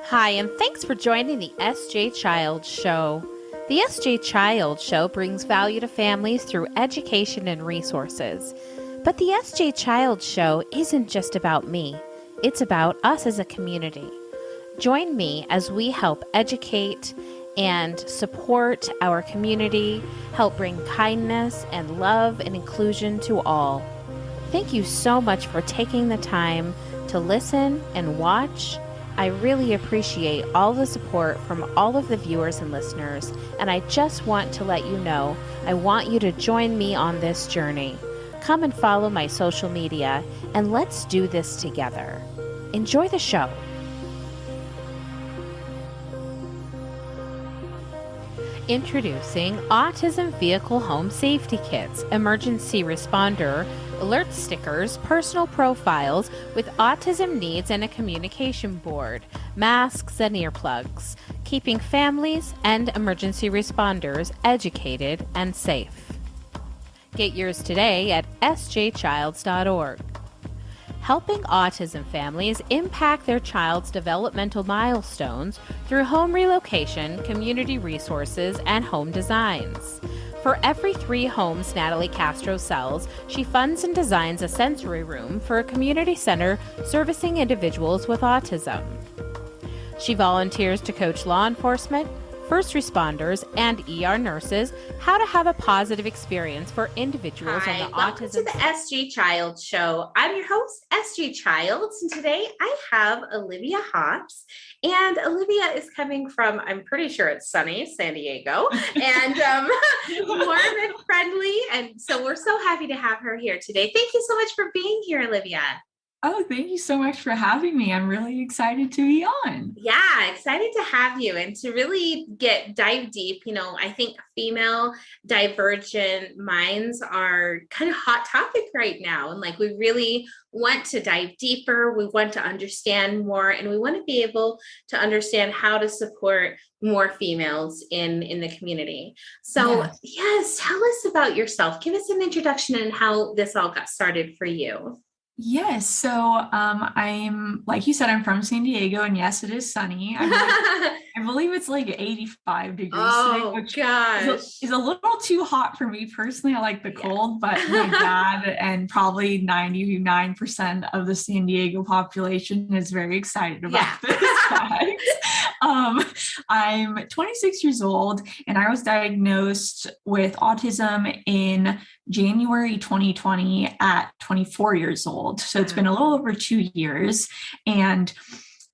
Hi, and thanks for joining the SJ Child Show. The SJ Child Show brings value to families through education and resources. But the SJ Child Show isn't just about me, it's about us as a community. Join me as we help educate and support our community, help bring kindness and love and inclusion to all. Thank you so much for taking the time to listen and watch. I really appreciate all the support from all of the viewers and listeners, and I just want to let you know I want you to join me on this journey. Come and follow my social media, and let's do this together. Enjoy the show. Introducing Autism Vehicle Home Safety Kits, Emergency Responder, alert stickers, personal profiles with autism needs and a communication board, masks and earplugs, keeping families and emergency responders educated and safe. Get yours today at sjchilds.org. Helping autism families impact their child's developmental milestones through home relocation, community resources, and home designs. For every 3 homes Natalie Castro sells, she funds and designs a sensory room for a community center servicing individuals with autism. She volunteers to coach law enforcement, first responders, and ER nurses how to have a positive experience for individuals on the welcome autism. To the SG Child Show. I'm your host, SG Childs, and today I have Olivia Hops. And Olivia is coming from, I'm pretty sure it's sunny San Diego, and warm and friendly. And so we're so happy to have her here today. Thank you so much for being here, Olivia. Oh, thank you so much for having me. I'm really excited to be on. Yeah, excited to have you and to really dive deep. You know, I think female divergent minds are kind of hot topic right now. And like, we really want to dive deeper. We want to understand more, and we want to be able to understand how to support more females in the community. So yes, tell us about yourself. Give us an introduction and how this all got started for you. Yes. So I'm, like you said, I'm from San Diego, and yes, it is sunny. I believe it's like 85 degrees today, which is a little too hot for me personally. I like the cold, but my dad and probably 99% of the San Diego population is very excited about this fact. I'm 26 years old, and I was diagnosed with autism in January 2020 at 24 years old. So it's been a little over 2 years, and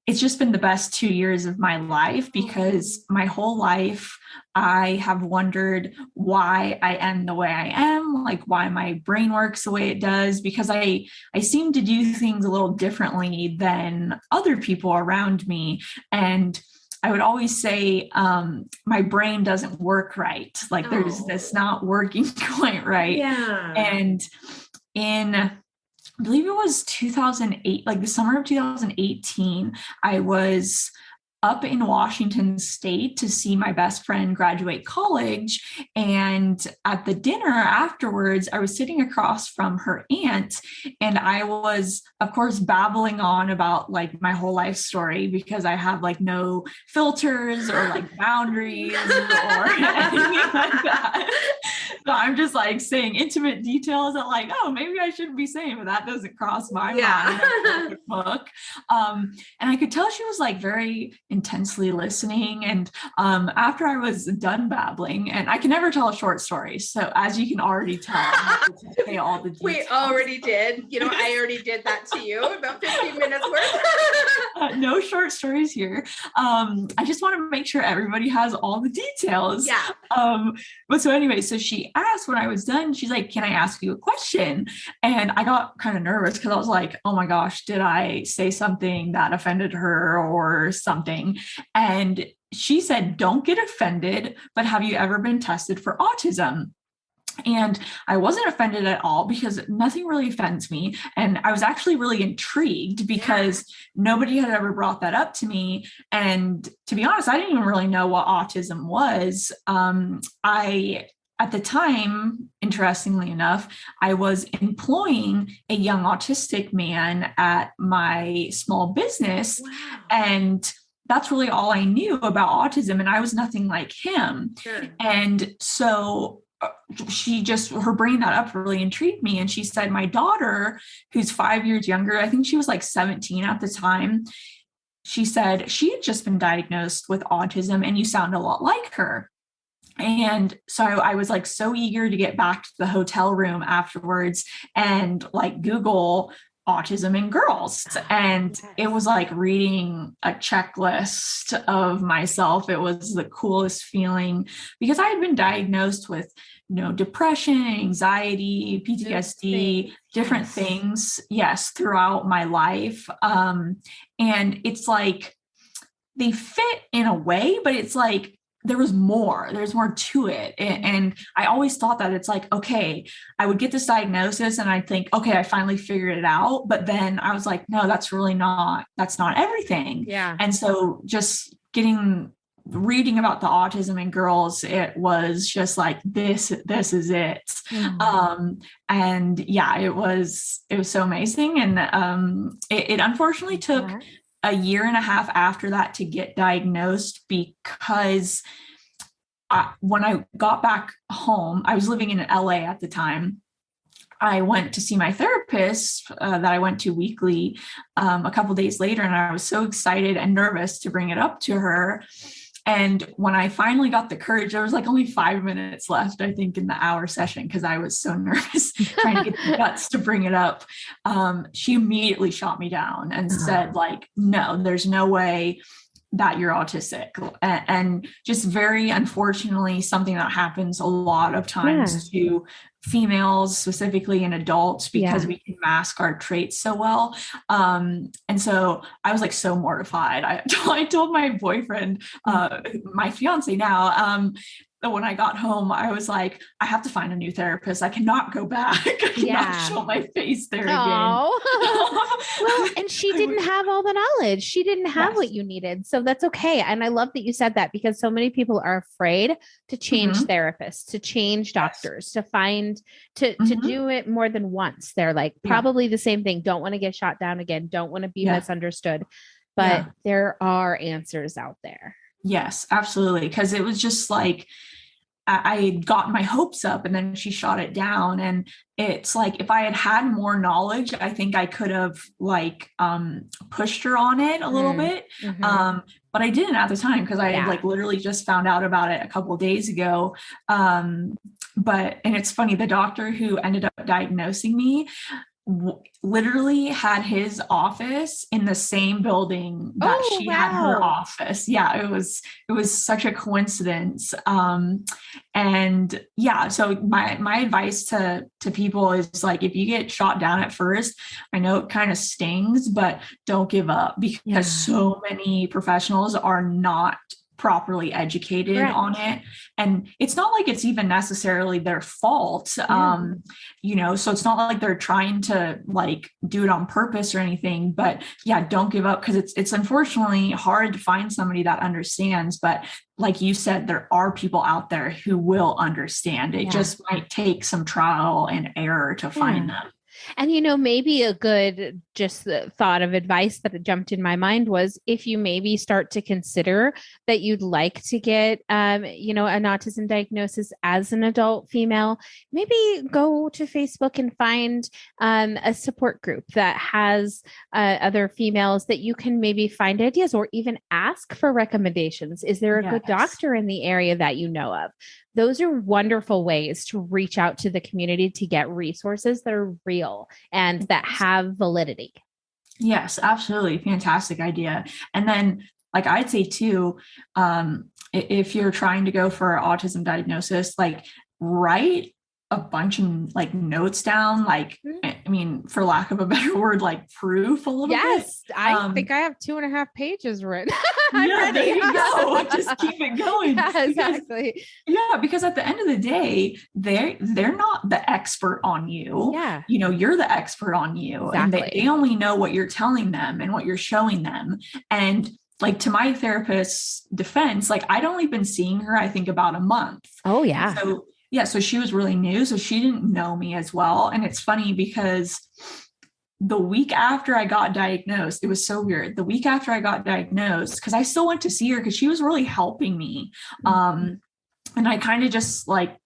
it's just been the best 2 years of my life, because my whole life I have wondered why I am the way I am, like why my brain works the way it does, because I seem to do things a little differently than other people around me. And I would always say my brain doesn't work right. Like there's this not working quite right. Yeah. And I believe it was 2008, like the summer of 2018, I was up in Washington State to see my best friend graduate college. And at the dinner afterwards, I was sitting across from her aunt, and I was, of course, babbling on about like my whole life story, because I have like no filters or like boundaries or anything like that. So I'm just like saying intimate details that like, oh, maybe I shouldn't be saying, but that doesn't cross my mind. Book. And I could tell she was like very intensely listening. And after I was done babbling, and I can never tell a short story, so as you can already tell, I have to say all the details. We already did. You know, I already did that to you about 15 minutes worth. No short stories here. I just want to make sure everybody has all the details. Yeah. But so anyway, so she asked when I was done, she's like, can I ask you a question? And I got kind of nervous, because I was like, oh my gosh, did I say something that offended her or something? And she said, don't get offended, but have you ever been tested for autism? And I wasn't offended at all, because nothing really offends me. And I was actually really intrigued, because nobody had ever brought that up to me. And to be honest, I didn't even really know what autism was. At the time, interestingly enough, I was employing a young autistic man at my small business. Wow. And that's really all I knew about autism, and I was nothing like him. Sure. And so her bringing that up really intrigued me. And she said, my daughter, who's 5 years younger, I think she was like 17 at the time, she said she had just been diagnosed with autism and you sound a lot like her. And so I was like so eager to get back to the hotel room afterwards and like Google autism in girls. And it was like reading a checklist of myself. It was the coolest feeling because I had been diagnosed with, depression, anxiety, PTSD, different things. Yes. Throughout my life. And it's like, they fit in a way, but it's like, there's more to it. And I always thought that it's like, okay, I would get this diagnosis and I'd think, okay, I finally figured it out. But then I was like, no, that's not everything. Yeah. And so just reading about the autism in girls, it was just like, this is it. Mm-hmm. And yeah, it was so amazing. And it unfortunately took a year and a half after that to get diagnosed because when I got back home, I was living in LA at the time. I went to see my therapist that I went to weekly a couple of days later, and I was so excited and nervous to bring it up to her. And when I finally got the courage, there was like only 5 minutes left, I think, in the hour session because I was so nervous trying to get the guts to bring it up. She immediately shot me down and said, like, no, there's no way that you're autistic. And just very unfortunately, something that happens a lot of times to females, specifically in adults, because we can mask our traits so well. And so I was like so mortified. I told my boyfriend, my fiance now, when I got home, I was like, I have to find a new therapist. I cannot go back. I cannot show my face there again. Well, and she didn't have all the knowledge. She didn't have what you needed. So that's okay. And I love that you said that because so many people are afraid to change therapists, to change doctors, to find, to do it more than once. They're like probably the same thing. Don't want to get shot down again. Don't want to be misunderstood. But there are answers out there. Yes, absolutely. Because it was just like, I had gotten my hopes up and then she shot it down. And it's like, if I had had more knowledge, I think I could have like pushed her on it a little bit. But I didn't at the time because I had like literally just found out about it a couple of days ago. And it's funny, the doctor who ended up diagnosing me literally had his office in the same building that she had her office. Yeah, it was such a coincidence. And yeah, so my advice to people is like, if you get shot down at first, I know it kind of stings, but don't give up because so many professionals are not properly educated on it. And it's not like it's even necessarily their fault. So it's not like they're trying to like do it on purpose or anything, but don't give up because it's unfortunately hard to find somebody that understands. But like you said, there are people out there who will understand. It just might take some trial and error to find them. And, maybe a good just the thought of advice that jumped in my mind was if you maybe start to consider that you'd like to get, an autism diagnosis as an adult female, maybe go to Facebook and find a support group that has other females that you can maybe find ideas or even ask for recommendations. Is there a good doctor in the area that you know of? Those are wonderful ways to reach out to the community to get resources that are real and that have validity. Yes, absolutely. Fantastic idea. And then, like I'd say too, if you're trying to go for autism diagnosis, like write a bunch of like notes down, like, I mean, for lack of a better word, like proof a little bit. Yes. I think I have 2.5 pages written. There you go. Just keep it going. Yeah, exactly. Because at the end of the day, they're not the expert on you. Yeah. You're the expert on you. Exactly. And they only know what you're telling them and what you're showing them. And like to my therapist's defense, like I'd only been seeing her, I think about a month. Oh yeah. So she was really new. So she didn't know me as well. And it's funny because the week after I got diagnosed, it was so weird. The week after I got diagnosed, because I still went to see her because she was really helping me. And I kind of just like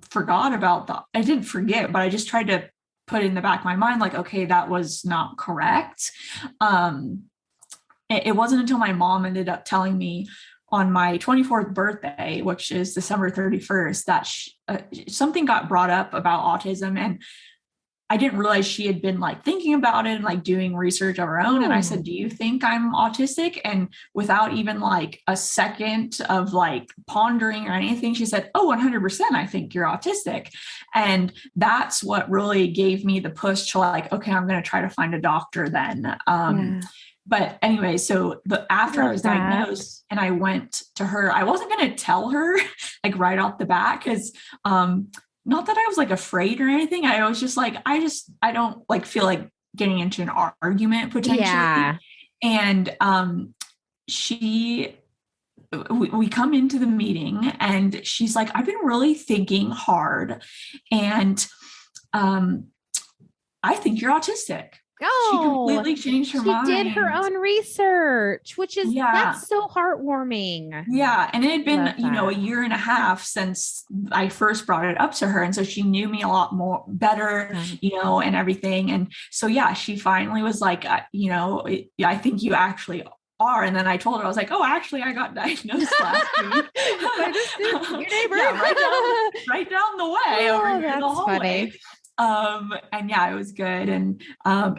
forgot about that. I didn't forget, but I just tried to put it in the back of my mind, like, okay, that was not correct. It wasn't until my mom ended up telling me on my 24th birthday, which is December 31st, that something got brought up about autism. And I didn't realize she had been like thinking about it and like doing research of her own. And I said, do you think I'm autistic? And without even like a second of like pondering or anything, she said, oh, 100%, I think you're autistic. And that's what really gave me the push to like, okay, I'm going to try to find a doctor then. But anyway, so after I was diagnosed and I went to her, I wasn't going to tell her like right off the bat, because not that I was like afraid or anything. I was just like, I don't like feel like getting into an argument potentially. Yeah. And we come into the meeting and she's like, I've been really thinking hard and I think you're autistic. Oh, she completely changed her mind. She did her own research, which is, that's so heartwarming. Yeah. And it had been, a year and a half since I first brought it up to her. And so she knew me a lot more better, and everything. And so, yeah, she finally was like, I think you actually are. And then I told her, I was like, oh, actually, I got diagnosed last week. Your neighbor. Right down the way over here in the hallway. Funny. And yeah, it was good. And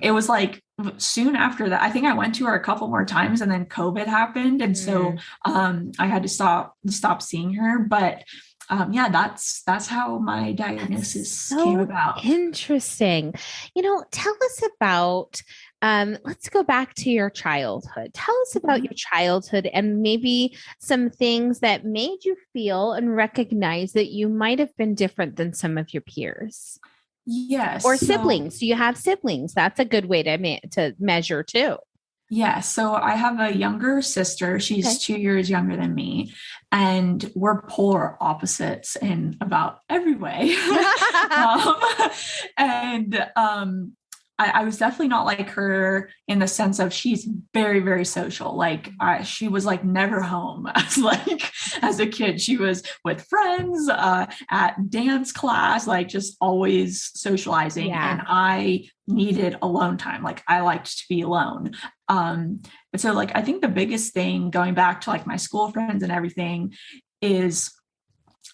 it was like soon after that, I think I went to her a couple more times and then COVID happened. And so I had to stop seeing her. But that's how my diagnosis came about. Interesting. Tell us about, let's go back to your childhood. Tell us about your childhood and maybe some things that made you feel and recognize that you might have been different than some of your peers. Yes. Or siblings. Do you have siblings? That's a good way to measure too. Yeah. So I have a younger sister. She's 2 years younger than me. And we're polar opposites in about every way. I was definitely not like her in the sense of she's very, very social. Like she was like never home as a kid. She was with friends at dance class, like just always socializing. Yeah. And I needed alone time. Like I liked to be alone. But so like, I think the biggest thing going back to like my school friends and everything is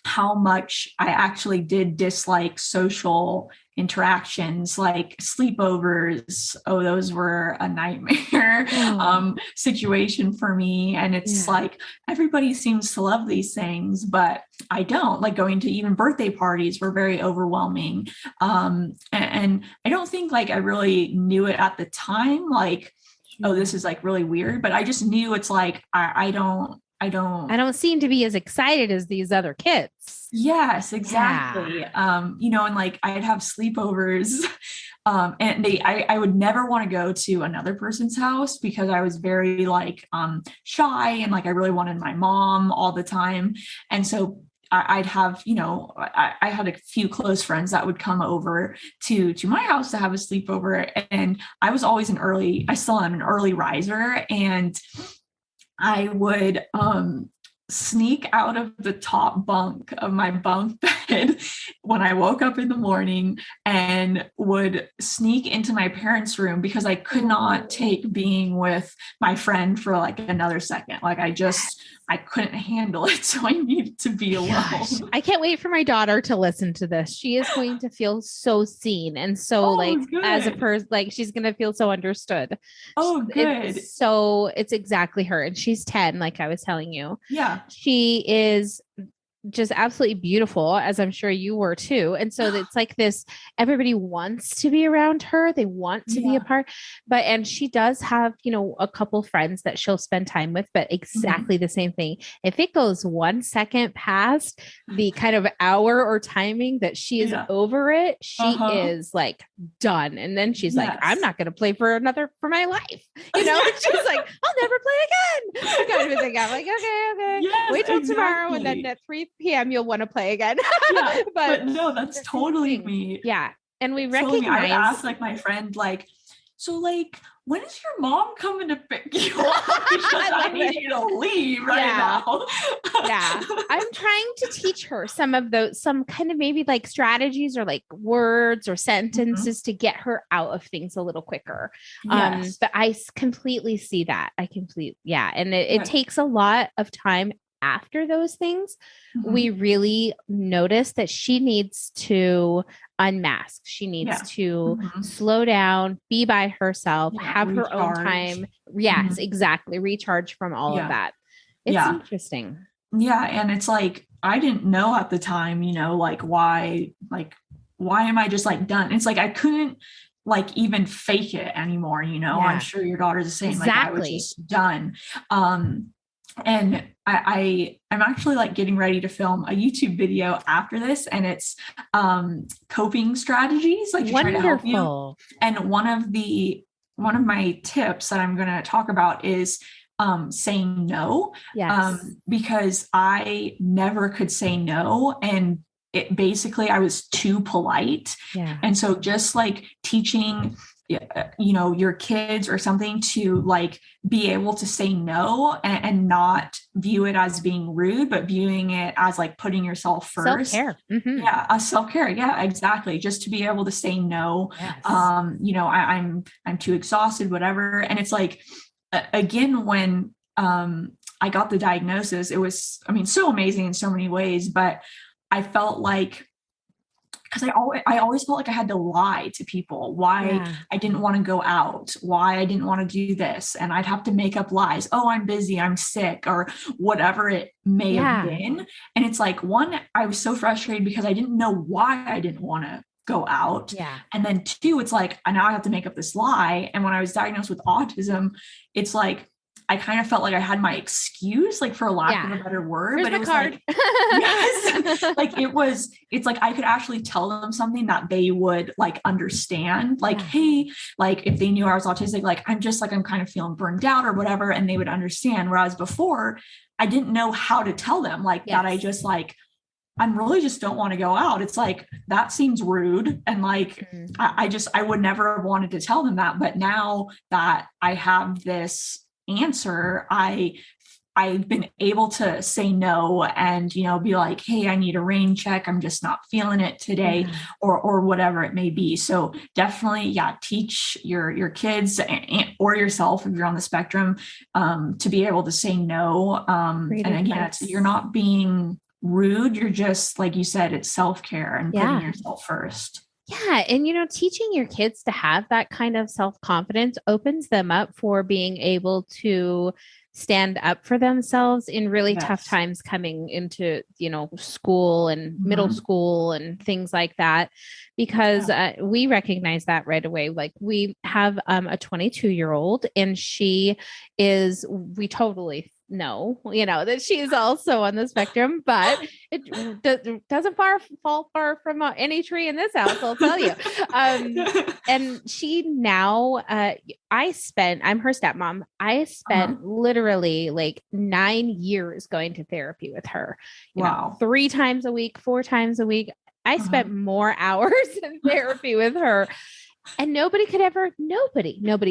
how much I actually did dislike social interactions, like sleepovers. Oh, those were a nightmare situation for me. And it's like, everybody seems to love these things, but I don't. Like going to even birthday parties were very overwhelming. And I don't think like I really knew it at the time, like, oh, this is like really weird, but I just knew it's like, I don't seem to be as excited as these other kids. Yes, exactly. Yeah. And like I'd have sleepovers and I would never want to go to another person's house because I was very like shy and like I really wanted my mom all the time. And so I'd have, I had a few close friends that would come over to my house to have a sleepover. And I was always I still am an early riser. And I would sneak out of the top bunk of my bunk bed when I woke up in the morning and would sneak into my parents' room because I could not take being with my friend for like another second. Like I couldn't handle it. So I needed to be alone. Gosh, I can't wait for my daughter to listen to this. She is going to feel so seen. And so good. As a person, like she's going to feel so understood. Oh, good. It's exactly her. And she's 10, like I was telling you. Yeah. She is just absolutely beautiful, as I'm sure you were too. And so it's like this, everybody wants to be around her. They want to be a part, and she does have, a couple friends that she'll spend time with, but exactly the same thing. If it goes 1 second past the kind of hour or timing that she is over it, she is like done. And then she's like, I'm not going to play for my life. She's like, I'll never play again. Kind of thing. I'm like, okay. Yes, wait till tomorrow. And then at 3 p.m. you'll want to play again. but no, that's totally me. Yeah. And we recognize. I would ask like my friend, like, so like, when is your mom coming to pick you up? Because I need you to leave right now. Yeah. I'm trying to teach her some kind of maybe like strategies or like words or sentences to get her out of things a little quicker. Yes. But I completely see that. And it takes a lot of time after those things. We really notice that she needs to unmask. She needs to slow down, be by herself, have her own time. Yes, exactly. Recharge from all of that. It's interesting. Yeah. And it's like, I didn't know at the time, you know, like why am I just like done? It's like, I couldn't like even fake it anymore. You know, I'm sure your daughter's the same. Like I was just done. And I'm actually like getting ready to film a YouTube video after this, and it's coping strategies, like to try to help you. And one of my tips that I'm going to talk about is saying no. Because I never could say no, and it basically I was too polite. And so just like teaching you know, your kids or something to like be able to say no and not view it as being rude, but viewing it as like putting yourself first. Self-care. Self-care. Yeah, exactly. Just to be able to say no. You know, I'm too exhausted, whatever. And it's like, again, when I got the diagnosis, it was, I mean, so amazing in so many ways, but I felt like, because I always felt like I had to lie to people why I didn't want to go out, why I didn't want to do this. And I'd have to make up lies. Oh, I'm busy, I'm sick, or whatever it may have been. And it's like, one, I was so frustrated because I didn't know why I didn't want to go out. And then two, it's like, now I have to make up this lie. And when I was diagnosed with autism, it's like, I kind of felt like I had my excuse, like for a lack of a better word. Here's but it was card. like, like it's like I could actually tell them something that they would like understand. Like, hey, like if they knew I was autistic, like I'm kind of feeling burned out or whatever, and they would understand. Whereas before, I didn't know how to tell them like that. I just like, I'm really just don't want to go out. It's like, that seems rude. And like, I would never have wanted to tell them that. But now that I have this answer, I've been able to say no and, you know, be like, hey, I need a rain check. I'm just not feeling it today, or whatever it may be. So definitely, teach your kids or yourself, if you're on the spectrum, to be able to say no. And again, you're not being rude. You're just, like you said, it's self-care and putting yourself first. Yeah. And, you know, teaching your kids to have that kind of self-confidence opens them up for being able to stand up for themselves in really tough times coming into, you know, school and middle school and things like that, because we recognize that right away. Like we have a 22-year-old and we totally know, you know, that she is also on the spectrum, but it doesn't fall far from any tree in this house, I'll tell you. And she now, I'm her stepmom. I spent literally like 9 years going to therapy with her. You know, 3 times a week, 4 times a week. I spent more hours in therapy with her. And nobody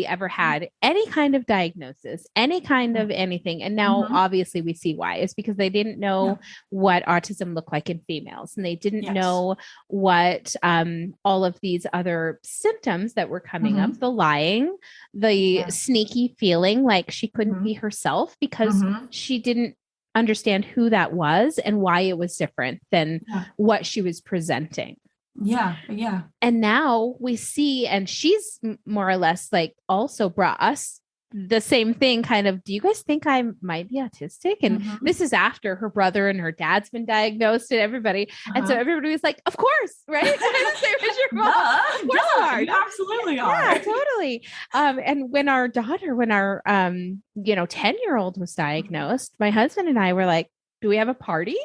ever had any kind of diagnosis, any kind of anything. And now obviously we see why. It's because they didn't know what autism looked like in females. And they didn't know what all of these other symptoms that were coming up, the lying, the sneaky feeling like she couldn't be herself because she didn't understand who that was and why it was different than what she was presenting. And now we see, and she's more or less like also brought us the same thing kind of, do you guys think I might be autistic? And this is after her brother and her dad's been diagnosed and everybody. And so everybody was like, of course, right? Same as your mom. Of course you are. You absolutely are. Yeah, totally. And when our 10-year-old was diagnosed, my husband and I were like, do we have a party?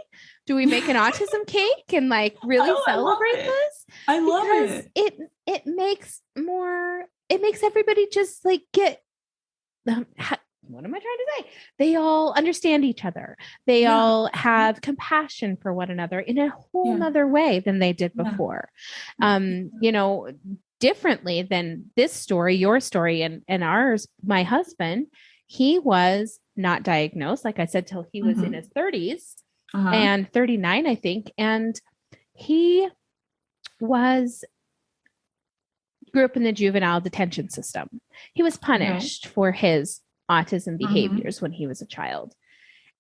Do we make an autism cake and like really celebrate this? I love it. It makes everybody just like get, what am I trying to say? They all understand each other. They all have compassion for one another in a whole nother way than they did before. You know, differently than this story, your story and ours, my husband, he was not diagnosed, like I said, till he was in his 30s and 39, I think. And he grew up in the juvenile detention system. He was punished for his autism behaviors when he was a child.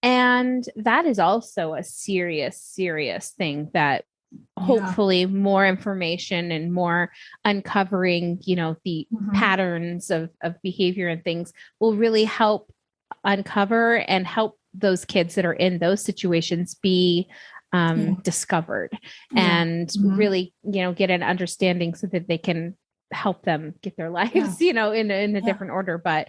And that is also a serious, serious thing that hopefully more information and more uncovering, the patterns of behavior and things will really help uncover and help those kids that are in those situations be discovered and really, get an understanding so that they can help them get their lives, in a different order. But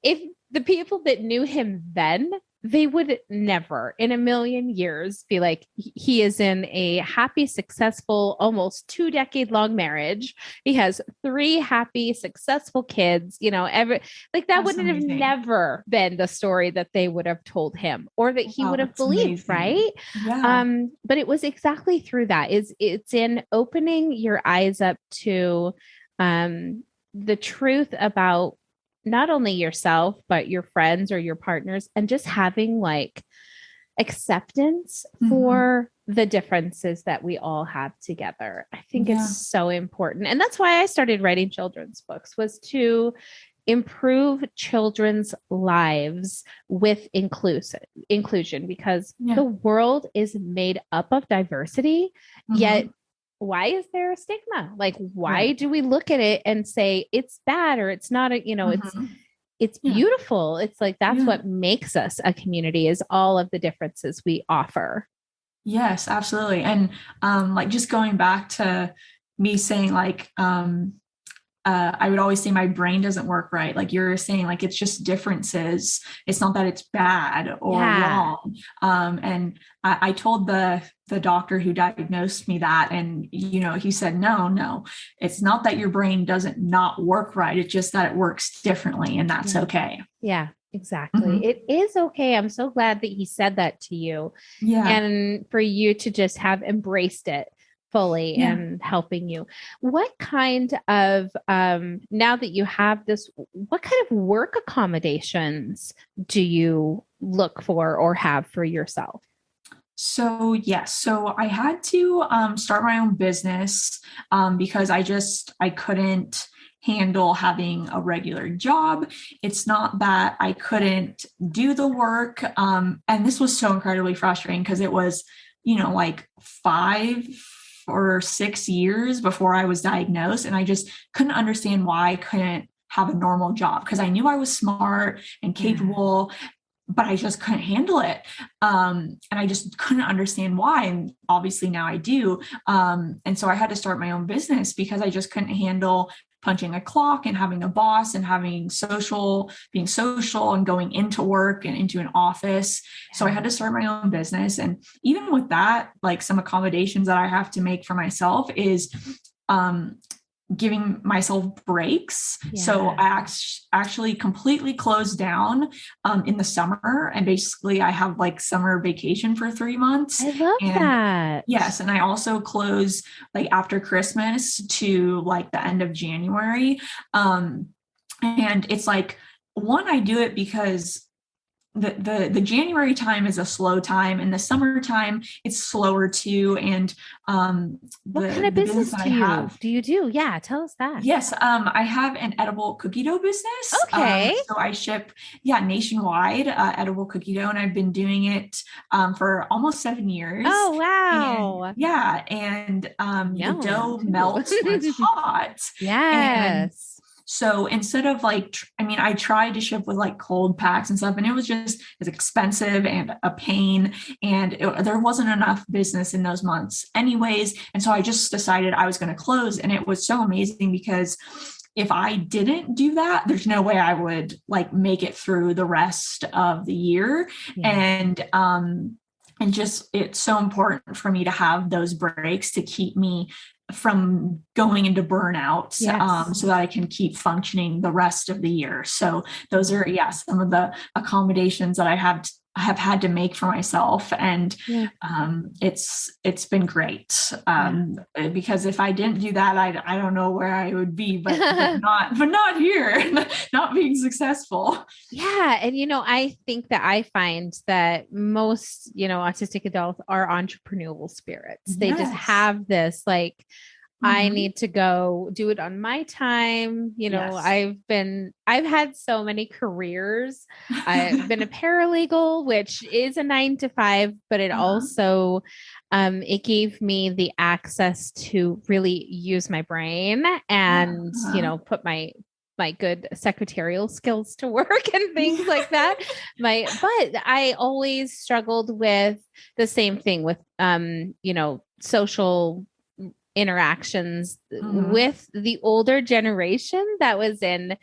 if the people that knew him then, they would never in a million years be like, he is in a happy, successful, almost 2-decade-long marriage. He has 3 happy, successful kids, that wouldn't have never been the story that they would have told him or that he would have believed. Right. Yeah. But it was exactly through that it's in opening your eyes up to the truth about not only yourself, but your friends or your partners, and just having acceptance for the differences that we all have together. I think it's so important. And that's why I started writing children's books, was to improve children's lives with inclusion, because the world is made up of diversity, yet why is there a stigma? Why do we look at it and say it's bad or it's not it's beautiful. It's that's what makes us a community, is all of the differences we offer. Yes, absolutely. And just going back to me saying I would always say my brain doesn't work right. Like you're saying, it's just differences. It's not that it's bad or wrong. And I told the doctor who diagnosed me that, and, he said, no, it's not that your brain doesn't not work right. It's just that it works differently, and that's okay. Yeah, exactly. It is okay. I'm so glad that he said that to you. Yeah. And for you to just have embraced it fully and helping you. What kind of, now that you have this, what kind of work accommodations do you look for or have for yourself? So I had to start my own business because I couldn't handle having a regular job. It's not that I couldn't do the work. And this was so incredibly frustrating because it was, 5 or 6 years before I was diagnosed. And I just couldn't understand why I couldn't have a normal job, because I knew I was smart and capable, but I just couldn't handle it. And I just couldn't understand why. And obviously now I do. And so I had to start my own business because I just couldn't handle punching a clock and having a boss and being social and going into work and into an office. So I had to start my own business. And even with that, some accommodations that I have to make for myself is giving myself breaks. So I actually completely closed down in the summer, and basically I have summer vacation for 3 months. I love that. Yes. And I also close after Christmas to the end of January. And it's one, I do it because the January time is a slow time, and the summertime it's slower too. And what kind of business do you do? Yeah, tell us that. Yes, I have an edible cookie dough business. Okay. So I ship nationwide edible cookie dough, and I've been doing it for almost 7 years. Oh wow! And the dough melts when it's hot. Yes. So instead of I tried to ship with cold packs and stuff, and it was just as expensive and a pain, and there wasn't enough business in those months anyways. And so I just decided I was going to close, and it was so amazing because if I didn't do that, there's no way I would make it through the rest of the year. And just, it's so important for me to have those breaks to keep me from going into burnout, so that I can keep functioning the rest of the year. So those are, some of the accommodations that I have have had to make for myself. And it's been great. Because if I didn't do that, I don't know where I would be, but not here, not being successful. Yeah. And, I think that I find that most, autistic adults are entrepreneurial spirits. They just have this, like, I need to go do it on my time. I've had so many careers. I've been a paralegal, which is a 9 to 5, but it also, it gave me the access to really use my brain and, put my good secretarial skills to work and things like that. But I always struggled with the same thing with, social interactions with the older generation that was in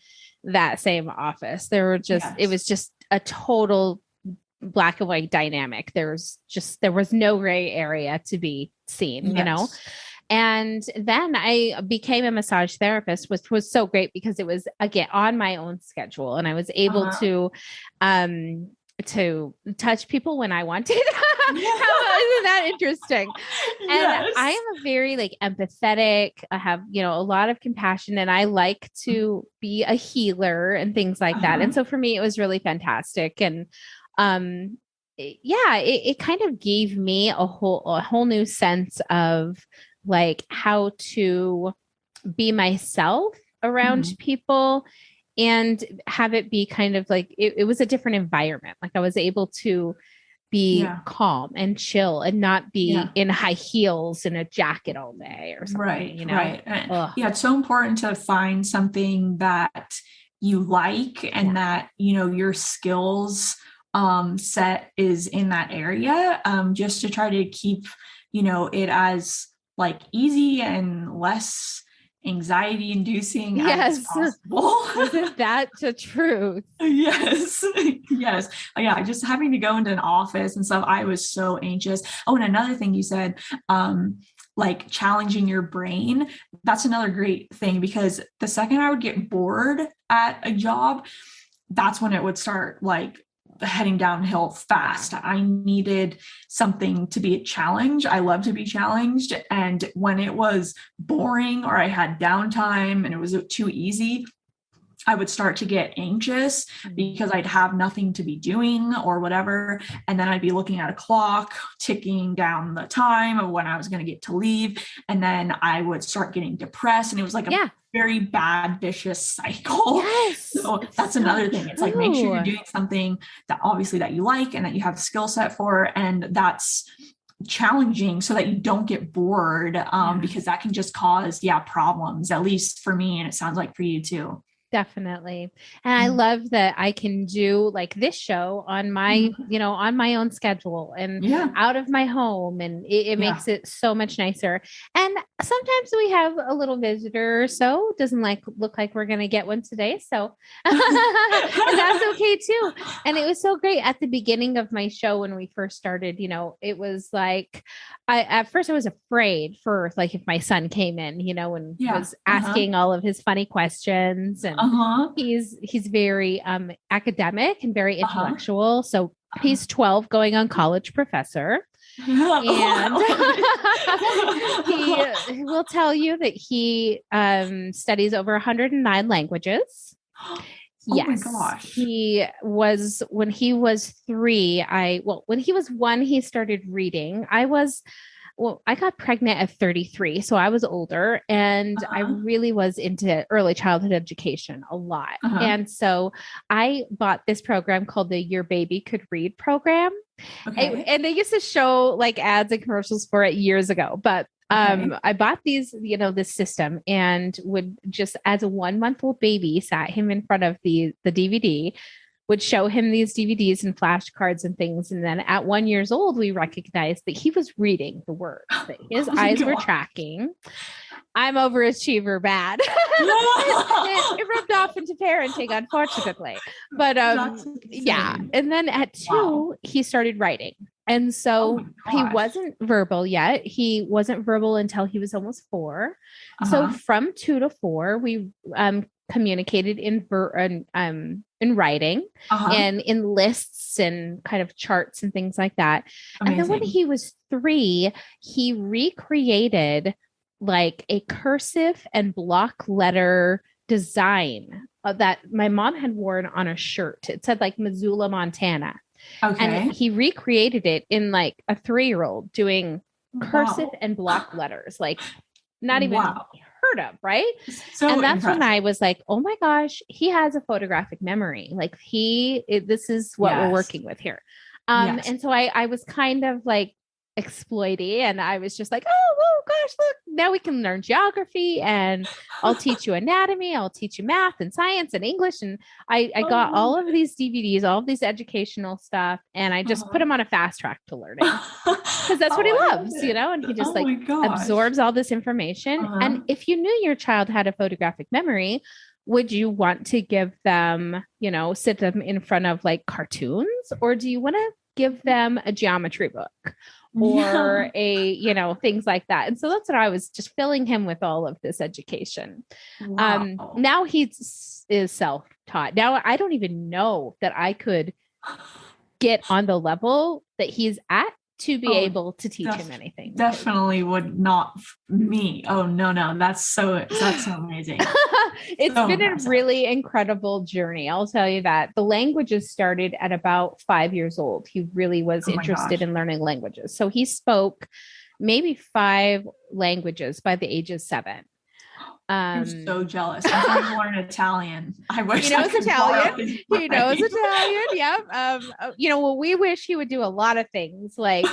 that same office. It was just a total black and white dynamic. There was no gray area to be seen, And then I became a massage therapist, which was so great because it was, again, on my own schedule, and I was able to touch people when I wanted. Isn't that interesting? And I am a very empathetic. I have, a lot of compassion, and I like to be a healer and things like that. And so for me, it was really fantastic. And it kind of gave me a whole new sense of how to be myself around people and have it be kind of it was a different environment. I was able to be calm and chill and not be in high heels and a jacket all day or something. Right. It's so important to find something that you like and that, your skills set is in that area, just to try to keep, it as easy and less anxiety inducing as possible. Isn't that the truth? Yes. Yeah. Just having to go into an office and stuff, I was so anxious. Oh, and another thing you said, challenging your brain. That's another great thing, because the second I would get bored at a job, that's when it would start heading downhill fast. I needed something to be a challenge. I love to be challenged. And when it was boring or I had downtime and it was too easy, I would start to get anxious because I'd have nothing to be doing or whatever. And then I'd be looking at a clock, ticking down the time of when I was going to get to leave. And then I would start getting depressed. And it was a very bad, vicious cycle. Yes. So that's another thing. It's make sure you're doing something that obviously that you like and that you have the skill set for. And that's challenging so that you don't get bored, because that can just cause, problems, at least for me. And it sounds like for you too. Definitely. And I love that I can do this show on my, on my own schedule and out of my home. And it makes it so much nicer. And sometimes we have a little visitor or so. It doesn't look like we're going to get one today. So and that's okay too. And it was so great at the beginning of my show when we first started, it was at first I was afraid for if my son came in, and was asking all of his funny questions, and he's very academic and very intellectual. So he's 12 going on college professor. And he will tell you that he studies over 109 languages. Yes. Oh my gosh. When he was 3, when he was 1, he started reading. I got pregnant at 33, so I was older, and I really was into early childhood education a lot. And so I bought this program called the Your Baby Could Read program. Okay. And they used to show ads and commercials for it years ago, but I bought these, this system, and would just, as a 1-month-old baby, sat him in front of the DVD, would show him these DVDs and flashcards and things. And then at 1 year old, we recognized that he was reading the words, that his eyes were tracking. I'm overachiever bad. It rubbed off into parenting, unfortunately. But And then at 2, he started writing. And so he wasn't verbal yet. He wasn't verbal until he was almost 4. So from 2 to 4, we communicated in writing and in lists and kind of charts and things like that. Amazing. And then when he was 3, he recreated like a cursive and block letter design that my mom had worn on a shirt. It said like Missoula, Montana. Okay. And he recreated it in like a 3-year-old doing cursive and block letters, like not even heard of, right? So and that's impressive. When I was like, oh my gosh, he has a photographic memory. Like this is what we're working with here. And so I was kind of like exploity, and I was just like, oh gosh, look, now we can learn geography, and I'll teach you anatomy, I'll teach you math and science and English. And I got all of these DVDs, all of these educational stuff, and I just put him on a fast track to learning because that's what he loves, you know, and he just absorbs all this information. And if you knew your child had a photographic memory, would you want to give them, you know, sit them in front of like cartoons, or do you want to give them a geometry book or a, you know, things like that? And so that's what I was just filling him with, all of this education. Now he is self-taught. Now I don't even know that I could get on the level that he's at to be able to teach him anything. Definitely would not me. Oh no, that's so amazing. It's so been impressive. A really incredible journey. I'll tell you that. The languages started at about 5 years old. He really was interested in learning languages. So he spoke maybe 5 languages by the age of 7. I'm so jealous. I'm trying to learn Italian. I wish he knows Italian. He knows Italian. Yep. You know, well, we wish he would do a lot of things like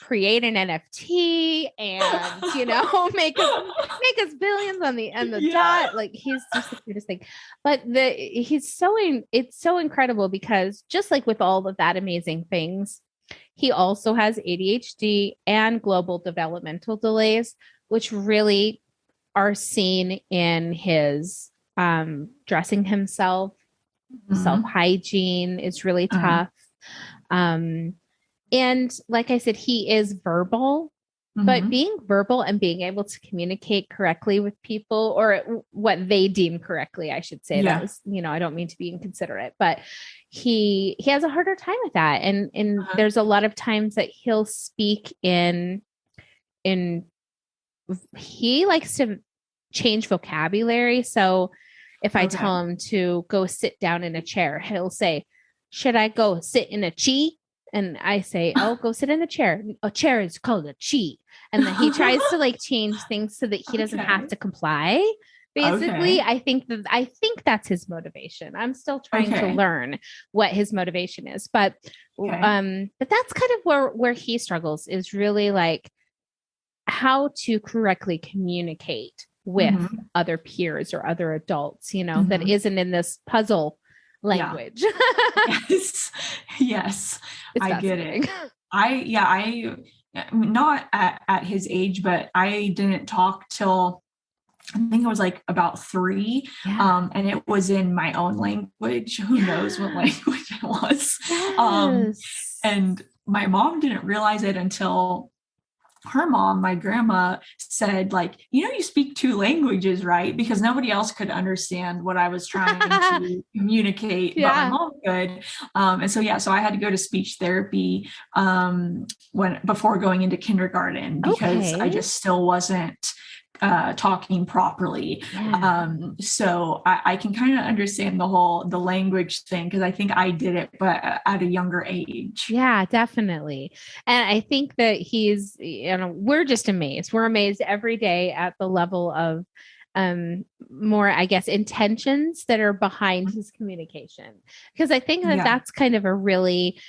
create an NFT and, you know, make us billions on the dot. Like he's just the cutest thing. But it's so incredible because just like with all of that amazing things, he also has ADHD and global developmental delays, which really are seen in his dressing himself. Self-hygiene is really tough. And like I said, he is verbal, but being verbal and being able to communicate correctly with people, or what they deem correctly, I should say. That was, you know, I don't mean to be inconsiderate, but he has a harder time with that. And there's a lot of times that he'll speak in he likes to change vocabulary. So if I tell him to go sit down in a chair, he'll say, should I go sit in a chi? And I say, oh, go sit in the chair. A chair is called a chi. And then he tries to like change things so that he doesn't have to comply. Basically, I think that's his motivation. I'm still trying to learn what his motivation is, but that's kind of where he struggles, is really like how to correctly communicate with other peers or other adults, you know, that isn't in this puzzle language. Yes. I get it. I not at his age, but I didn't talk till I think it was like about 3. And it was in my own language. Who knows what language it was. And my mom didn't realize it until her mom, my grandma, said, like, you know, you speak 2 languages, right? Because nobody else could understand what I was trying to communicate, but my mom could. And so I had to go to speech therapy before going into kindergarten, because I just still wasn't talking properly. So I can kind of understand the language thing, because I think I did it, but at a younger age. Yeah, definitely. And I think that he's, you know, we're just amazed. We're amazed every day at the level of more, I guess, intentions that are behind his communication. Because I think that that's kind of a really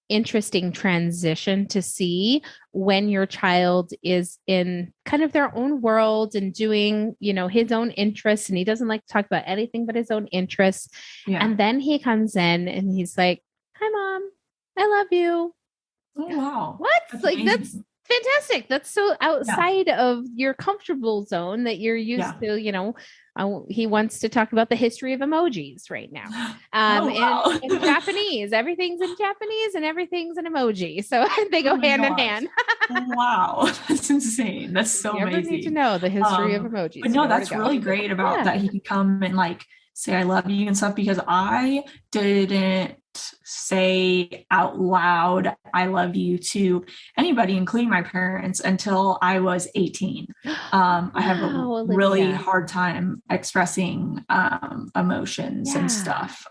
interesting transition to see when your child is in kind of their own world and doing, you know, his own interests, and he doesn't like to talk about anything but his own interests. And then he comes in and he's like, hi mom, I love you. Oh wow. What? That's fantastic. That's so outside of your comfortable zone that you're used to, you know. He wants to talk about the history of emojis right now. In Japanese, everything's in Japanese and everything's an emoji. So they go hand in hand. Wow, that's insane. That's so you ever amazing. need to know the history of emojis. But no, that's really great about that he could come and like say I love you and stuff, because I didn't say out loud I love you to anybody, including my parents, until I was 18. I have a really hard time expressing emotions and stuff.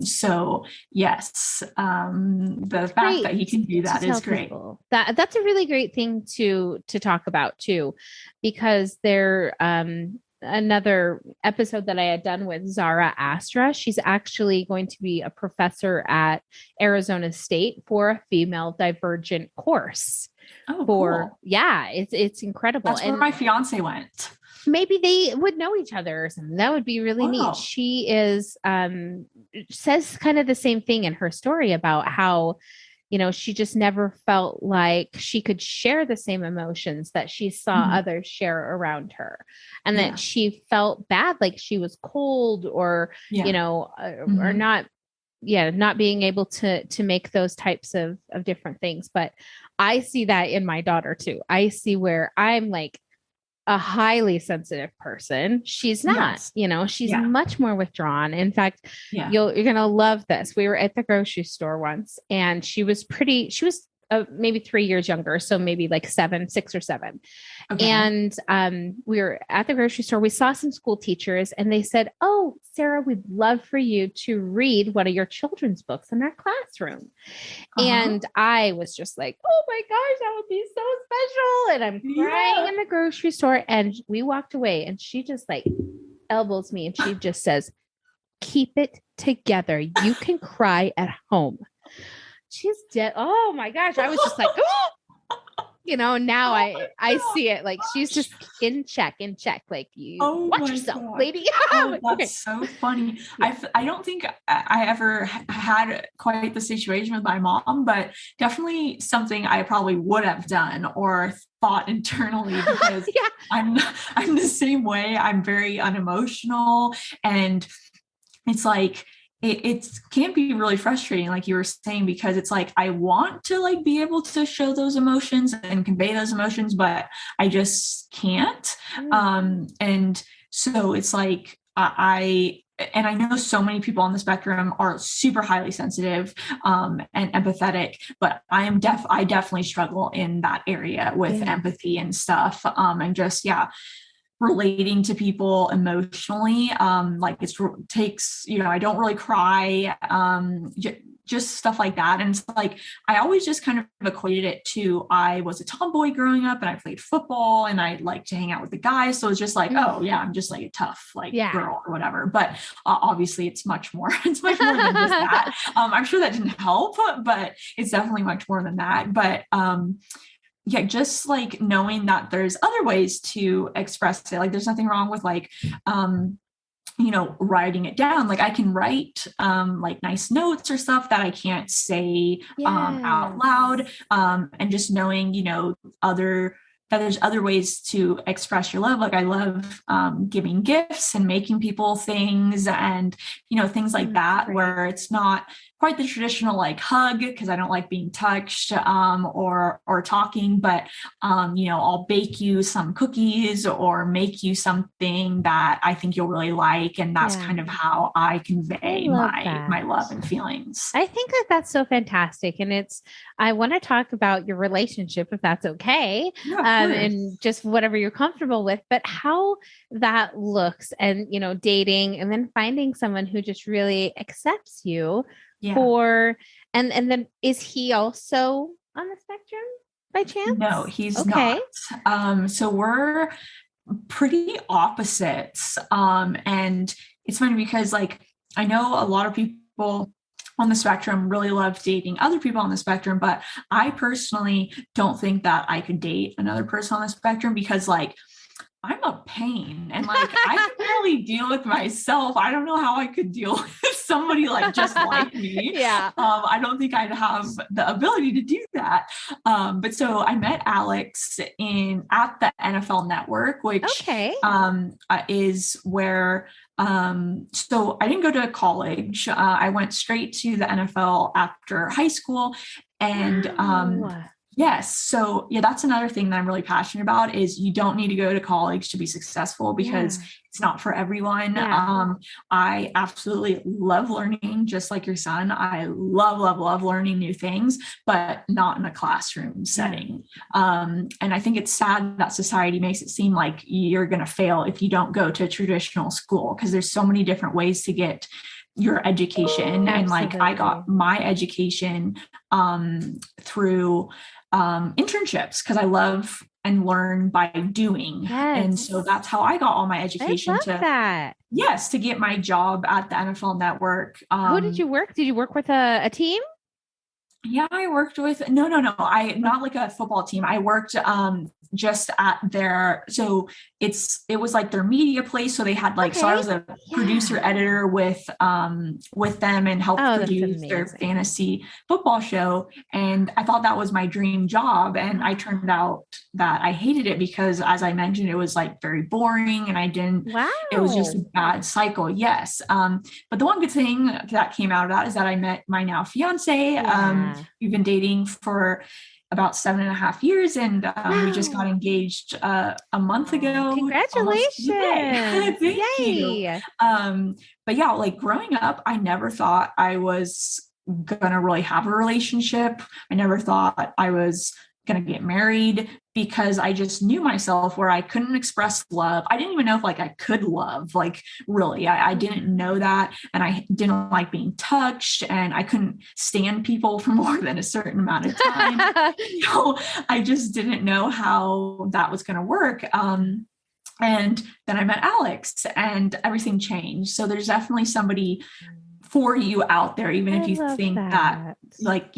So yes, the fact that he can do that is great. That's a really great thing to talk about too, because they're another episode that I had done with Zara Astra. She's actually going to be a professor at Arizona State for a female divergent course. Oh, cool. It's incredible. That's where my fiance went. Maybe they would know each other or something. That would be really neat. She is says kind of the same thing in her story about how, you know, she just never felt like she could share the same emotions that she saw others share around her, and that she felt bad, like she was cold or, you know, or not being able to make those types of different things. But I see that in my daughter too. I see where I'm like a highly sensitive person. She's not, you know, she's much more withdrawn. In fact, you're going to love this. We were at the grocery store once, and she was maybe 3 years younger. So maybe like 6 or 7. Okay. And we were at the grocery store. We saw some school teachers, and they said, "Oh, Sarah, we'd love for you to read one of your children's books in our classroom." And I was just like, "Oh my gosh, that would be so special." And I'm crying in the grocery store, and we walked away, and she just like elbows me, and she just says, "Keep it together. You can cry at home." She's dead. Oh my gosh. I was just like, oh! You know, now I see it, like she's just in check. Like, you watch yourself, lady. That's so funny. I don't think I ever had quite the situation with my mom, but definitely something I probably would have done or thought internally, because I'm the same way. I'm very unemotional, and it's like, it can be really frustrating, like you were saying, because it's like, I want to like be able to show those emotions and convey those emotions, but I just can't. And so it's like, I know so many people on the spectrum are super highly sensitive and empathetic, but I definitely struggle in that area with empathy and stuff. And just, relating to people emotionally. Like it takes, you know, I don't really cry, just stuff like that. And it's like, I always just kind of equated it to, I was a tomboy growing up, and I played football, and I liked to hang out with the guys. So it's just like, oh yeah, I'm just like a tough girl or whatever. But obviously it's much more than just that. I'm sure that didn't help, but it's definitely much more than that. But, just like knowing that there's other ways to express it. Like there's nothing wrong with like, you know, writing it down. Like I can write like nice notes or stuff that I can't say out loud. And just knowing, you know, that there's other ways to express your love. Like I love giving gifts and making people things, and, you know, things like that, where it's not quite the traditional like hug, because I don't like being touched or talking, but you know, I'll bake you some cookies or make you something that I think you'll really like, and that's kind of how I convey my love and feelings. I think that's so fantastic, and I want to talk about your relationship, if that's okay, and just whatever you're comfortable with, but how that looks, and, you know, dating and then finding someone who just really accepts you for, and then is he also on the spectrum by chance? No, he's not. So we're pretty opposites. And it's funny because like, I know a lot of people on the spectrum really love dating other people on the spectrum, but I personally don't think that I could date another person on the spectrum, because like, I'm a pain, and like I can barely deal with myself. I don't know how I could deal with somebody like just like me. I don't think I'd have the ability to do that. But so I met Alex at the NFL Network, which is where so I didn't go to college. I went straight to the NFL after high school, and Yes. So yeah, that's another thing that I'm really passionate about is you don't need to go to college to be successful because it's not for everyone. I absolutely love learning just like your son. I love learning new things, but not in a classroom setting. And I think it's sad that society makes it seem like you're going to fail if you don't go to a traditional school, because there's so many different ways to get your education. And like I got my education through internships, because I love and learn by doing. And so that's how I got all my education to get my job at the NFL Network. Who did you work? Did you work with a team? Yeah, I worked with, no. I not like a football team. I worked just at their, so it was like their media place. So they had like, so I was a producer editor with them and helped produce their fantasy football show. And I thought that was my dream job. And I turned out that I hated it because, as I mentioned, it was like very boring and it was just a bad cycle. Yes. But the one good thing that came out of that is that I met my now fiance. We've been dating for about 7.5 years, and we just got engaged a month ago. Congratulations. Thank you. But yeah, like growing up, I never thought I was gonna really have a relationship. I never thought I was gonna get married, because I just knew myself where I couldn't express love. I didn't even know if like I could love, like really, I didn't know that. And I didn't like being touched, and I couldn't stand people for more than a certain amount of time. So I just didn't know how that was going to work. And then I met Alex and everything changed. So there's definitely somebody for you out there, even if you think that like,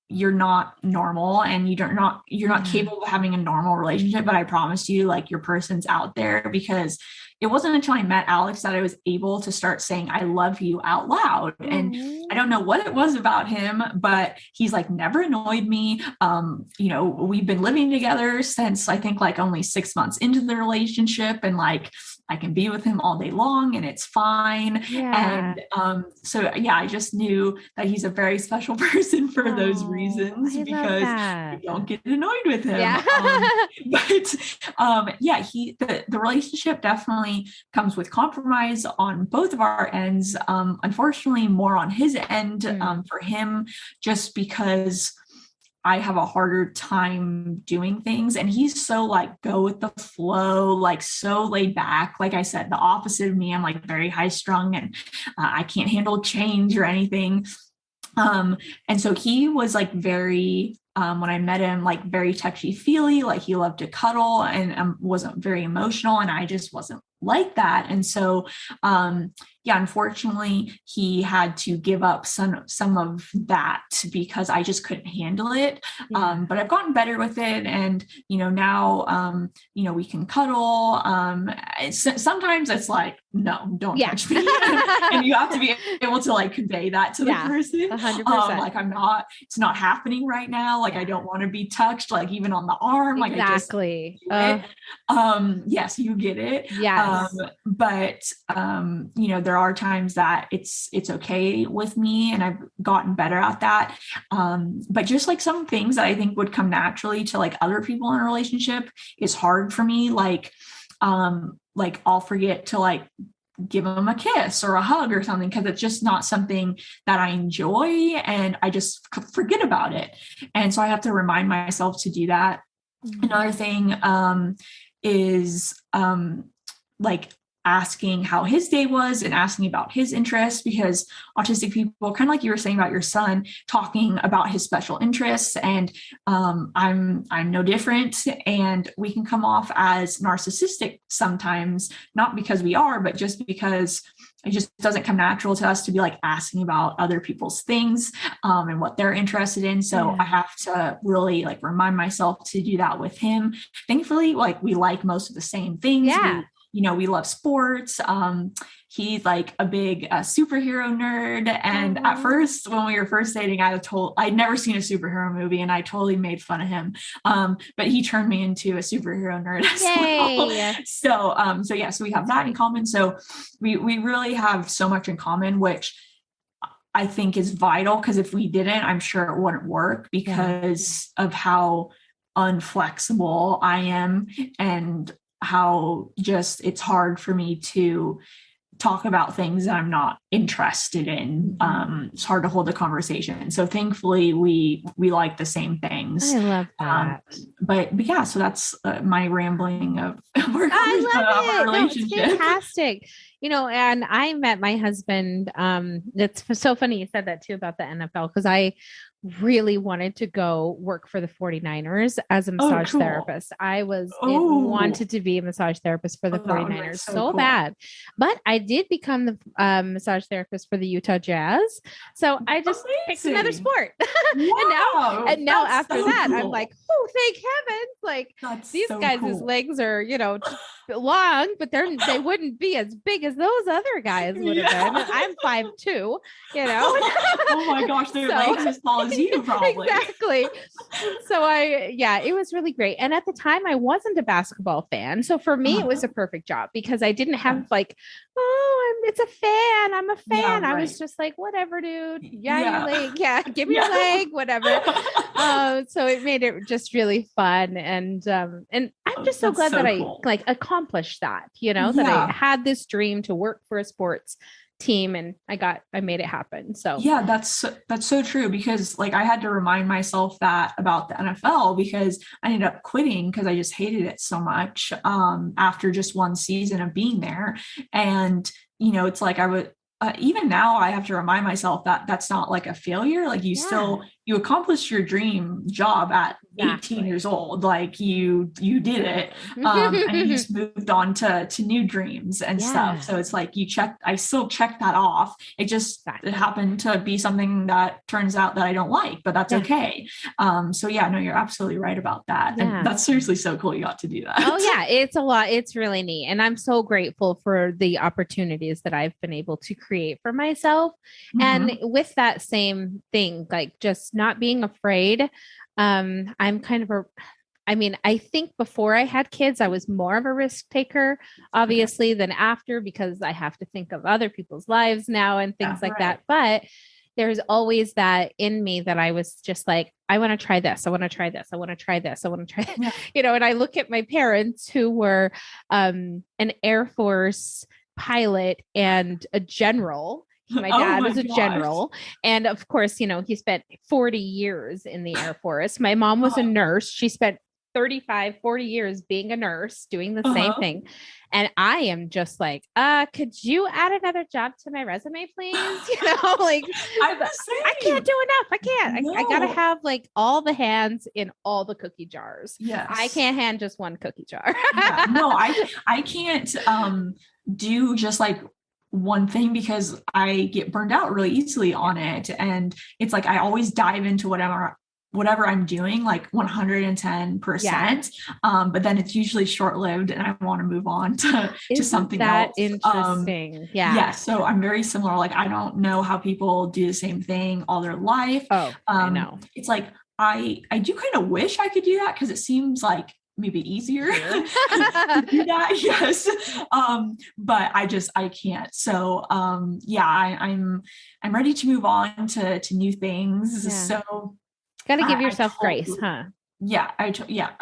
you're not normal and you're not capable of having a normal relationship, but I promise you, like, your person's out there. Because it wasn't until I met Alex that I was able to start saying I love you out loud. And I don't know what it was about him, but he's like never annoyed me. We've been living together since I think like only 6 months into the relationship, and like I can be with him all day long and it's fine. And I just knew that he's a very special person for those reasons, because you don't get annoyed with him. The relationship definitely comes with compromise on both of our ends. Unfortunately, more on his end for him, just because I have a harder time doing things, and he's so like go with the flow, like so laid back. Like I said, the opposite of me. I'm like very high strung, and I can't handle change or anything. And so he was like very, when I met him, like very touchy feely, like he loved to cuddle and wasn't very emotional. And I just wasn't like that. And so, unfortunately, he had to give up some of that because I just couldn't handle it. But I've gotten better with it. And, now, we can cuddle. Sometimes it's like, no, don't touch me. And you have to be able to like convey that to the person. 100%. It's not happening right now. Like, I don't want to be touched, like even on the arm. Like exactly. Yes, you get it. But there are times that it's okay with me, and I've gotten better at that. But just like some things that I think would come naturally to like other people in a relationship is hard for me. Like I'll forget to like give them a kiss or a hug or something, because it's just not something that I enjoy, and I just forget about it. And so I have to remind myself to do that. Another thing is like asking how his day was and asking about his interests, because autistic people, kind of like you were saying about your son, talking about his special interests, and I'm no different, and we can come off as narcissistic sometimes, not because we are, but just because it just doesn't come natural to us to be like asking about other people's things and what they're interested in. So I have to really like remind myself to do that with him. Thankfully, like we like most of the same things. We love sports. He's like a big superhero nerd. And at first, when we were first dating, I'd never seen a superhero movie, and I totally made fun of him. But he turned me into a superhero nerd as well. So we have that in common. So we really have so much in common, which I think is vital, because if we didn't, I'm sure it wouldn't work because of how unflexible I am and how just it's hard for me to talk about things that I'm not interested in. It's hard to hold a conversation. So thankfully we like the same things. I love that. But yeah, so that's my rambling of I love it. relationship. No, it's fantastic. And I met my husband. It's so funny you said that too about the NFL, because I really wanted to go work for the 49ers as a massage therapist. I wanted to be a massage therapist for the 49ers so cool. bad. But I did become the massage therapist for the Utah Jazz. So I just picked another sport. Wow, and now after that, cool. I'm like, oh, thank heavens. Like these guys' legs are, long, but they wouldn't be as big as those other guys would have been. And I'm 5'2", Oh my gosh, their legs as tall as you, probably. Exactly. So it was really great. And at the time I wasn't a basketball fan. So for me, it was a perfect job because I didn't have it's a fan. I'm a fan. Yeah, right. I was just like, whatever, dude. Your leg. Yeah. Give me your leg, whatever. So it made it just really fun. And I'm just so glad that cool. I accomplished that, that I had this dream to work for a sports team and I made it happen. So yeah, that's so true, because I had to remind myself that about the NFL, because I ended up quitting because I just hated it so much after just one season of being there. And it's like I would even now I have to remind myself that that's not like a failure. Like you accomplished your dream job at 18 years old. Like you did it. And you just moved on to new dreams and stuff. So it's like I still checked that off. It just it happened to be something that turns out that I don't like, but that's okay. So no, you're absolutely right about that. And that's seriously so cool you got to do that. Oh yeah, it's a lot. It's really neat. And I'm so grateful for the opportunities that I've been able to create for myself. And with that same thing, just not being afraid. I'm kind of I think before I had kids, I was more of a risk taker, obviously, than after, because I have to think of other people's lives now and things like that. But there's always that in me that I was just like, I want to try this. I want to try this. I want to try this. I want to try, and I look at my parents who were an Air Force pilot and a general. My dad was a general. And of course, he spent 40 years in the Air Force. My mom was a nurse. She spent 40 years being a nurse, doing the same thing. And I am just like, could you add another job to my resume, please? I can't do enough. I can't. I gotta have all the hands in all the cookie jars. Yes. I can't hand just one cookie jar. No, I can't do just one thing, because I get burned out really easily on it. And it's I always dive into whatever I'm doing 110%. But then it's usually short-lived and I want to move on to something else. Interesting. So I'm very similar. I don't know how people do the same thing all their life. I know. It's I do kind of wish I could do that, because it seems maybe easier to do that. Yes. But I can't. So, I'm ready to move on to new things. Yeah. So gotta give yourself grace, huh? Yeah, I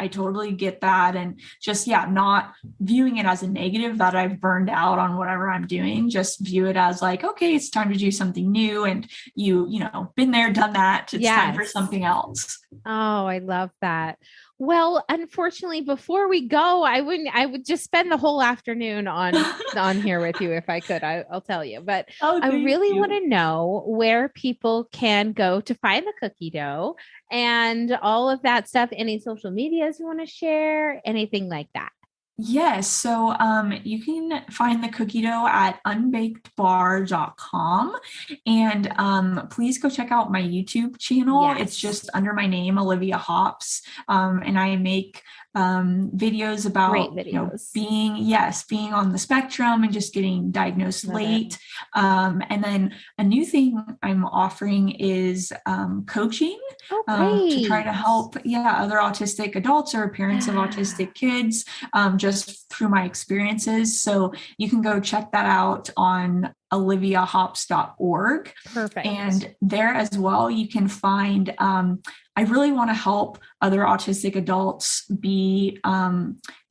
totally get that. And just, not viewing it as a negative that I've burned out on whatever I'm doing, just view it as okay, it's time to do something new. And been there, done that. It's time for something else. Oh, I love that. Well, unfortunately, before we go, I would just spend the whole afternoon on here with you if I could. I'll tell you, but I really want to know where people can go to find the cookie dough and all of that stuff. Any social medias you want to share, anything like that? Yes. So you can find the cookie dough at unbakedbar.com. And please go check out my YouTube channel. Yes. It's just under my name, Olivia Hops. And I make videos about being on the spectrum and just getting diagnosed late. And then a new thing I'm offering is coaching to try to help other autistic adults or parents of autistic kids just through my experiences. So you can go check that out on oliviahops.org. Perfect. And there as well, you can find, I really want to help other autistic adults be,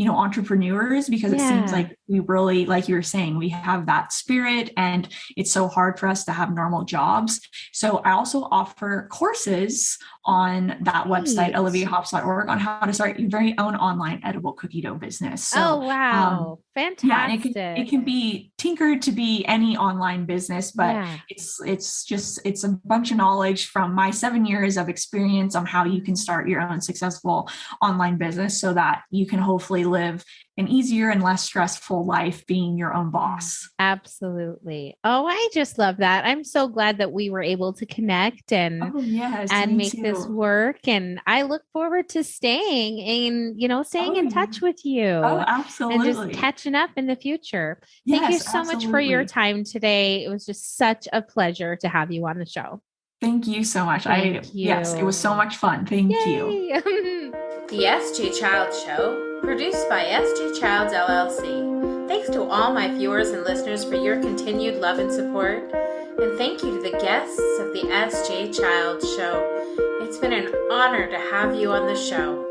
entrepreneurs, because it seems like we really, like you were saying, we have that spirit and it's so hard for us to have normal jobs. So I also offer courses on that website, oliviahops.org, on how to start your very own online edible cookie dough business. So, wow. Fantastic. Yeah, it can be tinkered to be any online business, but it's a bunch of knowledge from my 7 years of experience on how you can start your own successful online business so that you can hopefully live an easier and less stressful life being your own boss. Absolutely. Oh, I just love that. I'm so glad that we were able to connect and make this work. And I look forward to staying in touch with you. Oh, absolutely. And just catching up in the future. Thank you so much for your time today. It was just such a pleasure to have you on the show. Thank you so much. Yes, it was so much fun. Thank you. The SG Child Show, produced by SG Childs LLC. Thanks to all my viewers and listeners for your continued love and support. And thank you to the guests of the SG Child Show. It's been an honor to have you on the show.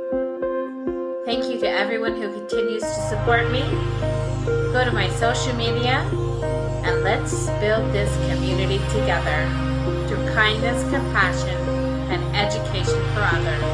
Thank you to everyone who continues to support me. Go to my social media and let's build this community together through kindness, compassion, and education for others.